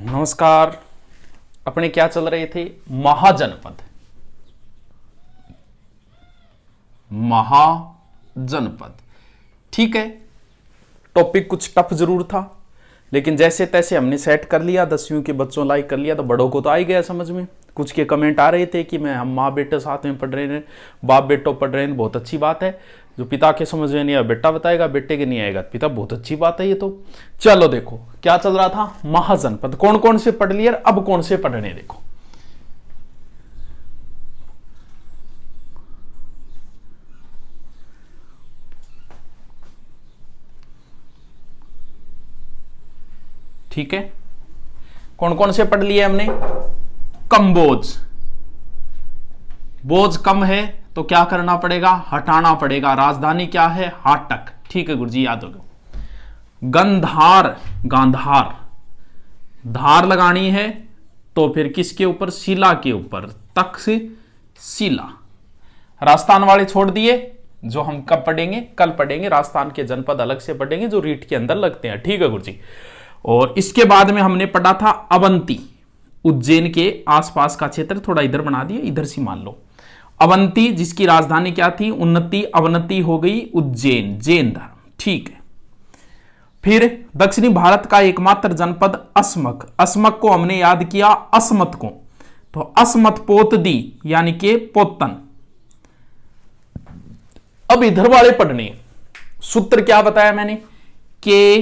नमस्कार। अपने क्या चल रहे थे? महाजनपद। महाजनपद, ठीक है। टॉपिक कुछ टफ जरूर था, लेकिन जैसे तैसे हमने सेट कर लिया। 10वीं के बच्चों लाइक कर लिया तो बड़ों को तो आ ही गया समझ में। कुछ के कमेंट आ रहे थे कि हम माँ बेटे साथ में पढ़ रहे हैं, बाप बेटो पढ़ रहे हैं, बहुत अच्छी बात है। जो पिता के समझ में नहीं आया बेटा बताएगा, बेटे के नहीं आएगा पिता, बहुत अच्छी बात है ये तो। चलो देखो क्या चल रहा था। महाजनपद कौन कौन से पढ़ लिए, अब कौन से पढ़ने देखो। ठीक है, कौन कौन से पढ़ लिए हमने? कम बोझ, बोझ कम है तो क्या करना पड़ेगा? हटाना पड़ेगा। राजधानी क्या है? हाटक, ठीक है गुरुजी, याद होगा। गंधार, गांधार, धार लगानी है तो फिर किसके ऊपर? शिला के ऊपर, तक से शिला। राजस्थान वाले छोड़ दिए, जो हम कब पढ़ेंगे? कल पढ़ेंगे। राजस्थान के जनपद अलग से पढ़ेंगे जो रीट के अंदर लगते हैं, ठीक है गुरुजी। और इसके बाद में हमने पढ़ा था अवंती, उज्जैन के आसपास का क्षेत्र, थोड़ा इधर बना दिया, इधर से मान लो। अवंती जिसकी राजधानी क्या थी? उन्नति, अवनति हो गई उज्जैन, जैन धर्म, ठीक है। फिर दक्षिणी भारत का एकमात्र जनपद अस्मक, अस्मक को हमने याद किया अस्मत को, तो अस्मत पोतदी यानी के पोतन। अब इधर वाले पढ़ने, सूत्र क्या बताया मैंने? के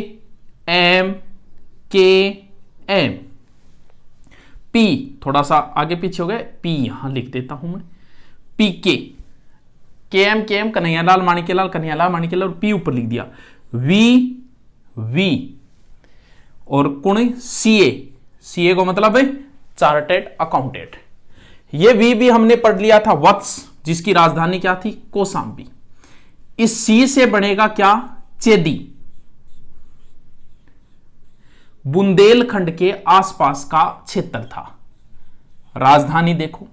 एम पी, थोड़ा सा आगे पीछे हो गए, पी यहां लिख देता हूं मैं, पी के एम कन्हैयालाल माणिक्यलाल, कन्हैयालाल माणिक्यलाल, पी ऊपर लिख दिया। वी और कौन? सीए को मतलब है चार्टेड अकाउंटेंट। ये वी भी हमने पढ़ लिया था वत्स, जिसकी राजधानी क्या थी? कौशाम्बी। इस सी से बनेगा क्या? चेदी, बुंदेलखंड के आसपास का क्षेत्र था। राजधानी देखो,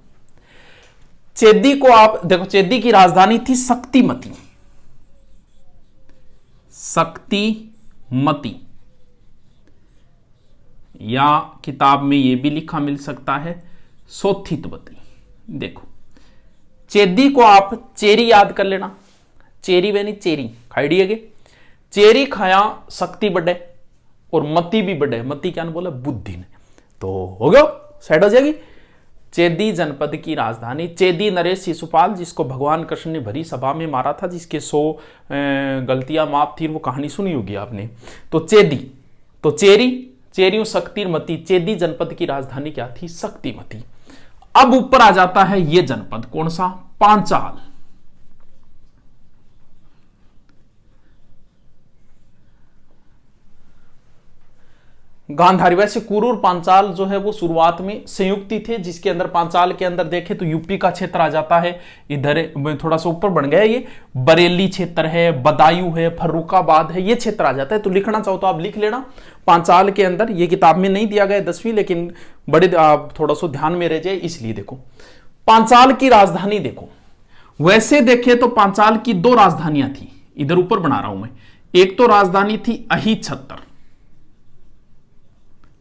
चेदी को आप देखो, चेदी की राजधानी थी शक्तिमती, शक्तिमती, या किताब में यह भी लिखा मिल सकता है सोथितवती। देखो चेदी को आप चेरी याद कर लेना, चेरी वेनी चेरी खाई है, चेरी खाया शक्ति बढ़े और मती भी बढ़े। मती क्या बोला? बुद्धि ने, तो हो गया, सेट हो जाएगी। चेदी जनपद की राजधानी। चेदी नरेश शिशुपाल, जिसको भगवान कृष्ण ने भरी सभा में मारा था, जिसके 100 गलतियां माफ थी, वो कहानी सुनी होगी आपने। तो चेदी, तो चेरी, चेरियों शक्तिमती। चेदी जनपद की राजधानी क्या थी? शक्तिमती। अब ऊपर आ जाता है ये जनपद, कौन सा? पांचाल। गांधारी, वैसे कुरु और पांचाल जो है वो शुरुआत में संयुक्त ही थे, जिसके अंदर पांचाल के अंदर देखे तो यूपी का क्षेत्र आ जाता है। इधर थोड़ा सा ऊपर बन गया, ये बरेली क्षेत्र है, बदायूं है, फर्रुखाबाद है, ये क्षेत्र आ जाता है। तो लिखना चाहो तो आप लिख लेना पांचाल के अंदर। ये किताब में नहीं दिया गया 10वीं, लेकिन बड़े थोड़ा सा ध्यान में रह जाए इसलिए। देखो पांचाल की राजधानी देखो, वैसे देखे तो पांचाल की 2 राजधानियां थी, इधर ऊपर बना रहा हूं मैं। एक तो राजधानी थी अहिछत्र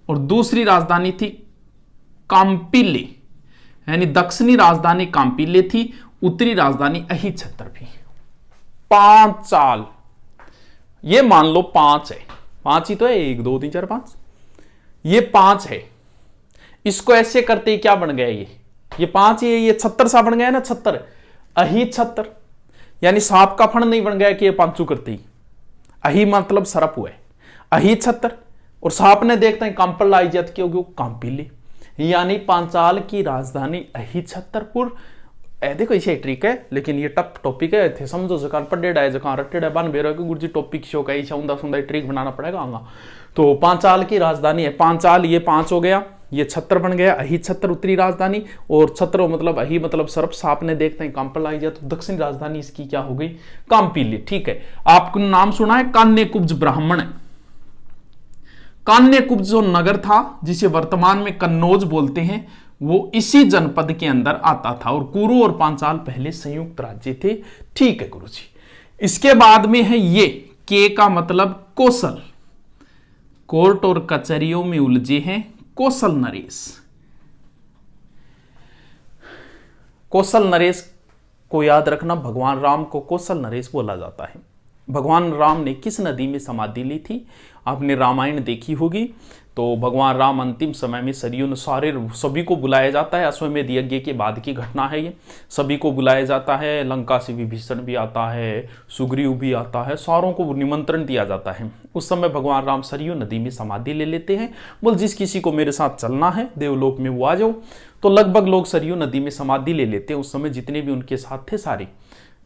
और दूसरी राजधानी थी कांपिले, यानी दक्षिणी राजधानी कांपिले थी, उत्तरी राजधानी अहिछत्र थी। पांचाल, ये मान लो 5 है, 5 ही तो है, 1 2 3 4 5, ये 5 है। इसको ऐसे करते ही क्या बन गया? ये 5 ही है, ये छत्तर सा बन गया ना, छत्तर, अहिछत्र, यानी सांप का फण नहीं बन गया कि ये 5 करते ही। अहि मतलब सरप हुआ है, अहिछत्र, और सांप ने देखते हैं कंपल आई जाती क्योंकि वो कांपिले, यानी पांचाल की राजधानी अहिछत्रपुर। देखो इसे ट्रिक है, लेकिन ये टफ टॉपिक है, थे समझो जकार पढ़ेड़ा है, जकार रट्टेड़ा बन बेरो कि गुरुजी टॉपिक शो का ऐसा उंदा सुंदा ट्रिक बनाना पड़ेगा आगा। तो पांचाल की राजधानी है पांचाल, ये 5 हो गया, ये छत्र बन गया, अहिछत्र उत्तरी राजधानी, और छत्र मतलब अहि मतलब सर्प, सांप ने देखते हैं कंपल आई जाए, तो दक्षिण राजधानी इसकी क्या हो गई? कांपिले, ठीक है। आपको नाम सुना है कान्य कुब्ज ब्राह्मण। कान्य कुब्ज जो नगर था, जिसे वर्तमान में कन्नौज बोलते हैं, वो इसी जनपद के अंदर आता था, और कुरु और पांचाल पहले संयुक्त राज्य थे, ठीक है गुरुजी। इसके बाद में है ये के का मतलब कौशल, कोर्ट और कचहरियों में उलझे हैं कौशल नरेश। कौशल नरेश को याद रखना, भगवान राम को कौशल नरेश बोला जाता है। भगवान राम ने किस नदी में समाधि ली थी? आपने रामायण देखी होगी, तो भगवान राम अंतिम समय में सरयू सारे सभी को बुलाया जाता है। अश्वमेध यज्ञ के बाद की घटना है ये। सभी को बुलाया जाता है, लंका से विभीषण भी आता है, सुग्रीव भी आता है, सारों को निमंत्रण दिया जाता है। उस समय भगवान राम सरयू नदी में समाधि ले लेते हैं। बोल जिस किसी को मेरे साथ चलना है देवलोक में वो आ जाओ। तो लगभग लोग सरयू नदी में समाधि ले लेते हैं। उस समय जितने भी उनके साथ थे सारे,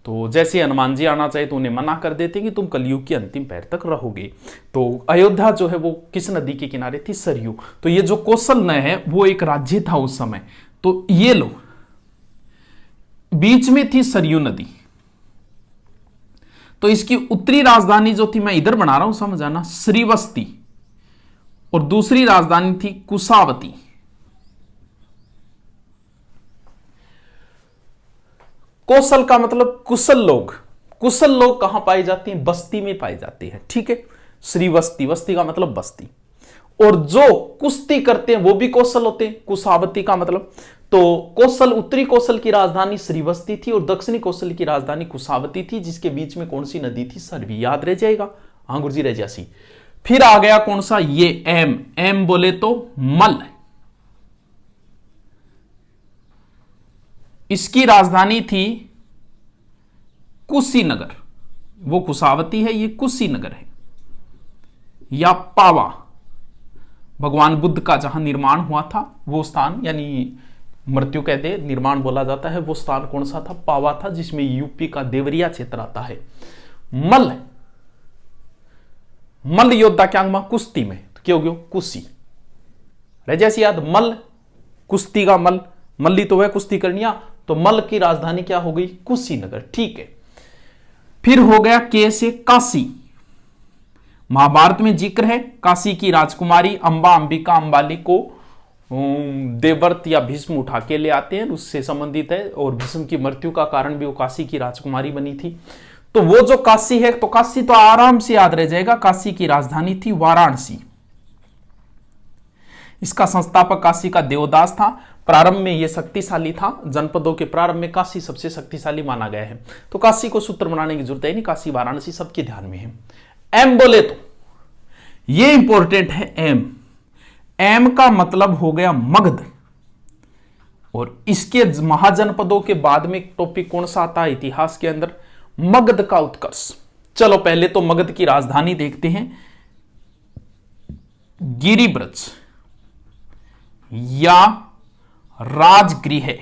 तो जैसे हनुमान जी आना चाहिए तो उन्हें मना कर देते कि तुम कलयुग के अंतिम पैर तक रहोगे। तो अयोध्या जो है वो किस नदी के किनारे थी? सरयू। तो ये जो कौशल न है वो एक राज्य था उस समय। तो ये लो बीच में थी सरयू नदी। तो इसकी उत्तरी राजधानी जो थी, मैं इधर बना रहा हूं समझ आना, श्रीवस्ती, और दूसरी राजधानी थी कुशावती। कौशल का मतलब कुशल लोग। कुशल लोग कहां पाए जाते हैं? बस्ती में पाए जाते हैं। ठीक है, श्रीवस्ती, वस्ती का मतलब बस्ती। और जो कुश्ती करते हैं वो भी कौशल होते हैं। कुशावती का मतलब, तो कौशल, उत्तरी कौशल की राजधानी श्रीवस्ती थी और दक्षिणी कौशल की राजधानी कुशावती थी, जिसके बीच में कौन सी नदी थी? सरवी। याद रह जाएगा। हाँ गुरुजी रह जैसी। फिर आ गया कौन सा? ये एम। एम बोले तो मल। इसकी राजधानी थी कुशीनगर। वो कुशावती है, ये कुशीनगर है। या पावा, भगवान बुद्ध का जहां निर्माण हुआ था वो स्थान, यानी मृत्यु कहते निर्माण बोला जाता है, वो स्थान कौन सा था? पावा था, जिसमें यूपी का देवरिया क्षेत्र आता है। मल, मल योद्धा क्या हुआ? कुश्ती में। तो क्या हो गया? कुशी। रह जैसी याद, मल, कुश्ती का मल, मल्ली तो वह कुश्ती करनिया, तो मल की राजधानी क्या हो गई? कुशीनगर। ठीक है। फिर हो गया के से काशी। महाभारत में जिक्र है, काशी की राजकुमारी अंबा अंबिका अंबाली को देवव्रत या भीष्म उठा के ले आते हैं, उससे संबंधित है, और भीष्म की मृत्यु का कारण भी वो काशी की राजकुमारी बनी थी। तो वो जो काशी है, तो काशी तो आराम से याद रह जाएगा, काशी की राजधानी थी वाराणसी। इसका संस्थापक काशी का देवदास था। प्रारंभ में यह शक्तिशाली था, जनपदों के प्रारंभ में काशी सबसे शक्तिशाली माना गया है। तो काशी को सूत्र बनाने की जरूरत है नहीं, काशी वाराणसी सबके ध्यान में है। एम बोले तो ये इंपॉर्टेंट है, एम। एम का मतलब हो गया मगध। और इसके महाजनपदों के बाद में टॉपिक कौन सा आता है इतिहास के अंदर? मगध का उत्कर्ष। चलो पहले तो मगध की राजधानी देखते हैं, गिरिब्रज या राजगृह।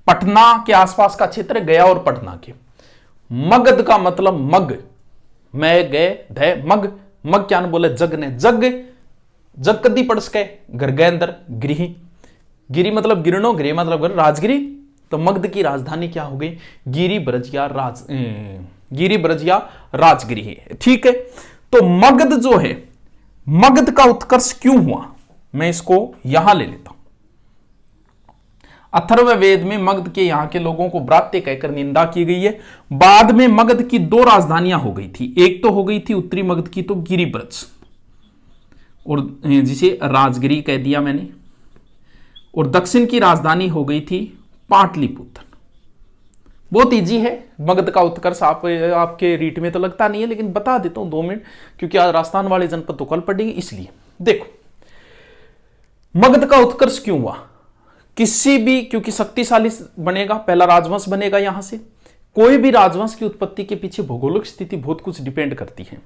पटना के आसपास का क्षेत्र, गया और पटना के। मगध का मतलब मग, मैं गए ध मग। मग क्या बोले? जग ने। जग, जग कदी पड़स के घर गए अंदर, गृह। गिरी मतलब गिरणो, गृह मतलब घर, राजगिरी। तो मगध की राजधानी क्या हो गई? गिरिब्रज या राजगृह। ठीक है। तो मगध जो है, मगध का उत्कर्ष क्यों हुआ, मैं इसको यहां ले लेता हूं। अथर्ववेद में मगध के यहां के लोगों को ब्रात्य कहकर निंदा की गई है। बाद में मगध की दो राजधानियां हो गई थी। एक तो हो गई थी उत्तरी मगध की, तो गिरिब्रज, और जिसे राजगिरी कह दिया मैंने, और दक्षिण की राजधानी हो गई थी पाटलिपुत्र। बहुत इजी है मगध का उत्कर्ष। आपके रीट में तो लगता नहीं है, लेकिन बता देता हूं 2 मिनट, क्योंकि आज राजस्थान वाले जनपद तो कल पढ़ेंगे, इसलिए देखो मगध का उत्कर्ष क्यों हुआ। किसी भी, क्योंकि शक्तिशाली बनेगा, पहला राजवंश बनेगा। यहां से कोई भी राजवंश की उत्पत्ति के पीछे भौगोलिक स्थिति बहुत कुछ डिपेंड करती है।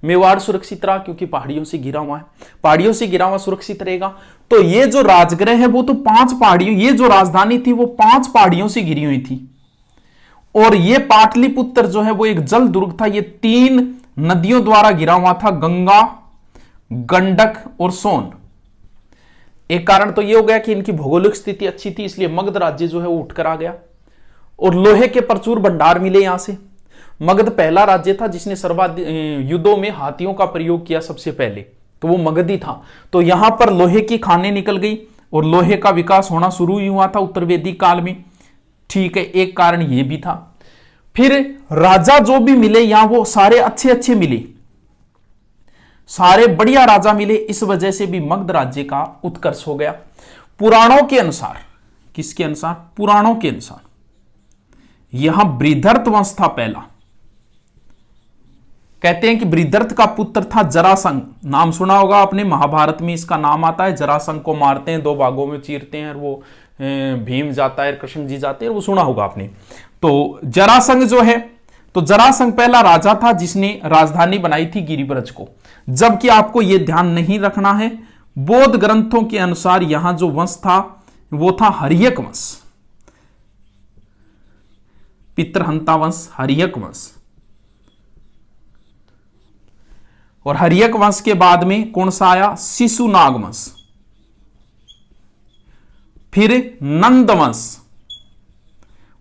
मेवाड़ सुरक्षित रहा क्योंकि पहाड़ियों से घिरा हुआ है, पहाड़ियों से घिरा हुआ सुरक्षित रहेगा। तो ये जो राजगृह है वो तो 5 पहाड़ियों, ये जो राजधानी थी वो 5 पहाड़ियों से घिरी हुई थी। और ये पाटलिपुत्र जो है वो एक जल दुर्ग था। ये 3 नदियों द्वारा घिरा हुआ था, गंगा, गंडक और सोन। एक कारण तो ये हो गया कि इनकी भौगोलिक स्थिति अच्छी थी, इसलिए मगध राज्य जो है वो उठकर आ गया। और लोहे के प्रचुर भंडार मिले यहां से। मगध पहला राज्य था जिसने सर्वाधिक युद्धों में हाथियों का प्रयोग किया सबसे पहले, तो वो मगध ही था। तो यहां पर लोहे की खानें निकल गई और लोहे का विकास होना शुरू ही हुआ था उत्तर वैदिक काल में। ठीक है, एक कारण ये भी था। फिर राजा जो भी मिले यहां वो सारे अच्छे अच्छे मिले, सारे बढ़िया राजा मिले, इस वजह से भी मगध राज्य का उत्कर्ष हो गया। पुराणों के अनुसार, किसके अनुसार? पुराणों के अनुसार यहां बृहद्रथ वंश था पहला। कहते हैं कि बृहद्रथ का पुत्र था जरासंध, नाम सुना होगा आपने, महाभारत में इसका नाम आता है। जरासंध को मारते हैं, 2 भागों में चीरते हैं और वो भीम जाता है, कृष्ण जी जाते हैं, वो सुना होगा आपने। तो जरासंध जो है, तो जरासंध पहला राजा था जिसने राजधानी बनाई थी गिरिब्रज को। जबकि आपको यह ध्यान नहीं रखना है, बौद्ध ग्रंथों के अनुसार यहां जो वंश था वो था हर्यक वंश, पितृहंता वंश, हर्यक वंश। और हर्यक वंश के बाद में कौन सा आया? शिशुनाग वंश, फिर नंद वंश,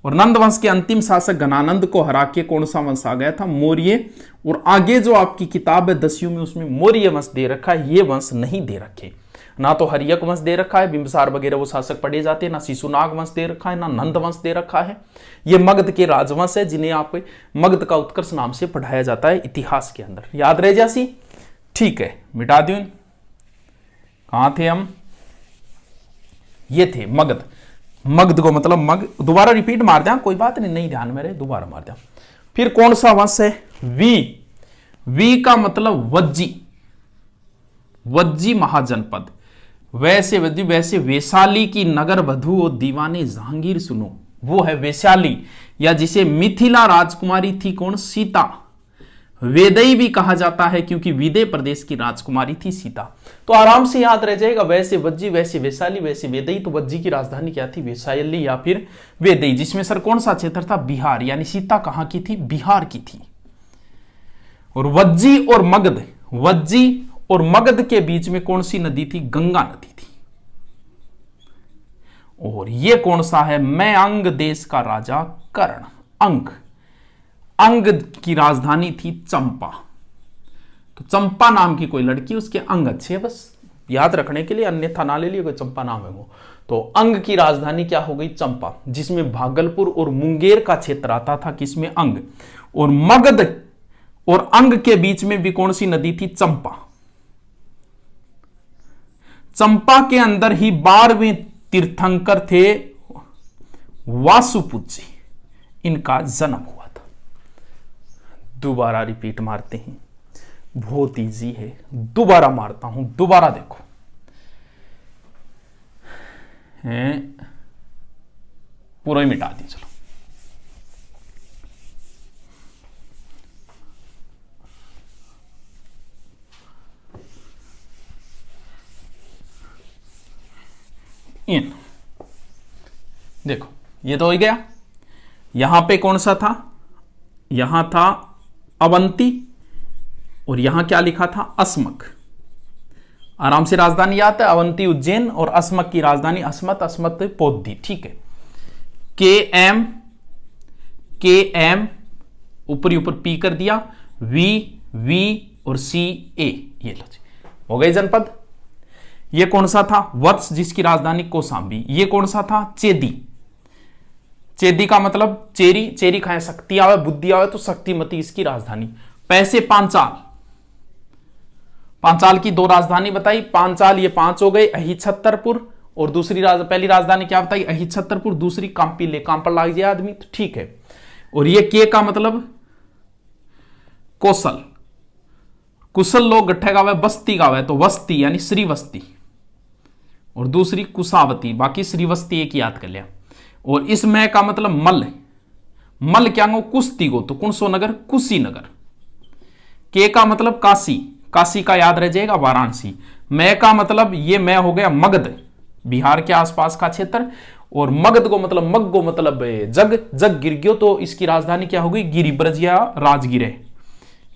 और नंद वंश के अंतिम शासक घनानंद को हरा के कौन सा वंश आ गया था? मौर्य। और आगे जो आपकी किताब है 10वीं में, उसमें मौर्य वंश दे रखा है, ये वंश नहीं दे रखे। ना तो हर्यक वंश दे रखा है, बिंबिसार वगैरह वो शासक पढ़े जाते हैं, ना शिशुनाग वंश दे रखा है, ना नंद वंश दे रखा है। ये मगध के राजवंश है जिन्हें आप मगध का उत्कर्ष नाम से पढ़ाया जाता है इतिहास के अंदर। याद रह जासी? ठीक है, मिटा दूं। कहां थे हम? ये थे मगध। मगध को मतलब मग, दोबारा रिपीट मार दिया, कोई बात नहीं, नहीं ध्यान में रहे, दोबारा मार दिया। फिर कौन सा वंश है? वी। वी का मतलब वज्जी, वज्जी महाजनपद। वैसे वैशाली की नगर वधु और दीवाने जहांगीर सुनो, वो है वैशाली, या जिसे मिथिला राजकुमारी थी कौन? सीता। वेदई भी कहा जाता है क्योंकि विदय प्रदेश की राजकुमारी थी सीता। तो आराम से याद रह जाएगा, वैसे वज्जी, वैसे वैशाली, वैसे वेदई। तो वज्जी की राजधानी क्या थी? वैशाली या फिर वेदई, जिसमें सर कौन सा क्षेत्र था? बिहार। यानी सीता कहां की थी? बिहार की थी। और वज्जी और मगध, वज्जी और मगध के बीच में कौन सी नदी थी? गंगा नदी थी। और ये कौन सा है? मैं अंग देश का राजा कर्ण। अंग, अंग की राजधानी थी चंपा। तो चंपा नाम की कोई लड़की, उसके अंग अच्छे है, बस याद रखने के लिए, अन्यथा ना ले लिए कोई, चंपा नाम है वो। तो अंग की राजधानी क्या हो गई? चंपा, जिसमें भागलपुर और मुंगेर का क्षेत्र आता था, किसमें? अंग। और मगध और अंग के बीच में भी कौन सी नदी थी? चंपा। चंपा के अंदर ही 12वें तीर्थंकर थे वासुपुज्जी, इनका जन्म हुआ था। दोबारा रिपीट मारते हैं, बहुत इजी है, दोबारा मारता हूं, दोबारा देखो। पूरा ही मिटा दी, चलो। इन देखो, ये तो हो गया। यहां पे कौन सा था? यहां था अवंती, और यहां क्या लिखा था? अस्मक। आराम से राजधानी याद है, अवंती उज्जैन, और अस्मक की राजधानी अस्मत, अस्मत पोद्दी। ठीक है, के एम ऊपर ही ऊपर पी कर दिया, वी और सी ए, ये लो जी, हो गए जनपद। ये कौन सा था? वत्स, जिसकी राजधानी कौशाम्बी। ये कौन सा था? चेदी। चेदी का मतलब चेरी, चेरी खाए शक्ति आवे, बुद्धि आवे, तो शक्तिमती इसकी राजधानी। पैसे पांचाल, पांचाल की 2 राजधानी बताई। पांचाल ये 5 हो गए, अहिछत्रपुर, और दूसरी पहली राजधानी क्या बताई? अहिछत्रपुर, दूसरी कांपिले, काम पर लाग जाए आदमी, तो ठीक है। और ये के का मतलब कौशल, कुशल लोग गट्ठे गावे, बस्ती गावे, तो वस्ती यानी श्रीवस्ती, और दूसरी कुशावती, बाकी श्रीवस्ती एक याद कर लिया। और इसमें का मतलब मल, मल क्या गो? कुश्ती गो, तो कुणसो नगर, कुशीनगर। के का मतलब काशी, काशी का याद रह जाएगा वाराणसी। मैं का मतलब, ये मैं हो गया मगध, बिहार के आसपास का क्षेत्र। और मगध को मतलब, मग को मतलब जग, जग गिर गयो, तो इसकी राजधानी क्या होगी? गिरिब्रज या राजगिरे,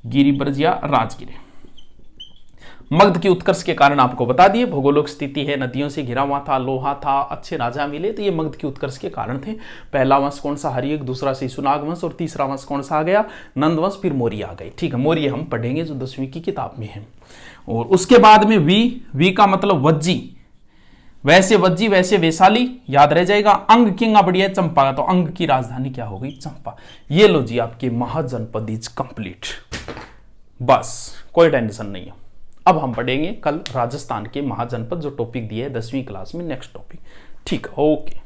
गिरिब्रज या राजगिरे। मगध की उत्कर्ष के कारण आपको बता दिए, भौगोलिक स्थिति है, नदियों से घिरा हुआ था, लोहा था, अच्छे राजा मिले, तो ये मगध की उत्कर्ष के कारण थे। पहला वंश कौन सा? हर्यक, दूसरा शिशुनाग वंश, और तीसरा वंश कौन सा आ गया? नंद वंश, फिर मौर्य आ गए। ठीक है, मौर्य हम पढ़ेंगे जो 10वीं की किताब में है। और उसके बाद में वी का मतलब वज्जी, वैसे वज्जी, वैसे वैशाली, याद रह जाएगा। अंग किंगा बढ़िया चंपा का, तो अंग की राजधानी क्या हो गई? चंपा। ये लो जी, आपके महाजनपद इज कंप्लीट। बस कोई टेंशन नहीं है। अब हम पढ़ेंगे कल राजस्थान के महाजनपद, जो टॉपिक दिए है 10वीं क्लास में, नेक्स्ट टॉपिक। ठीक है, ओके।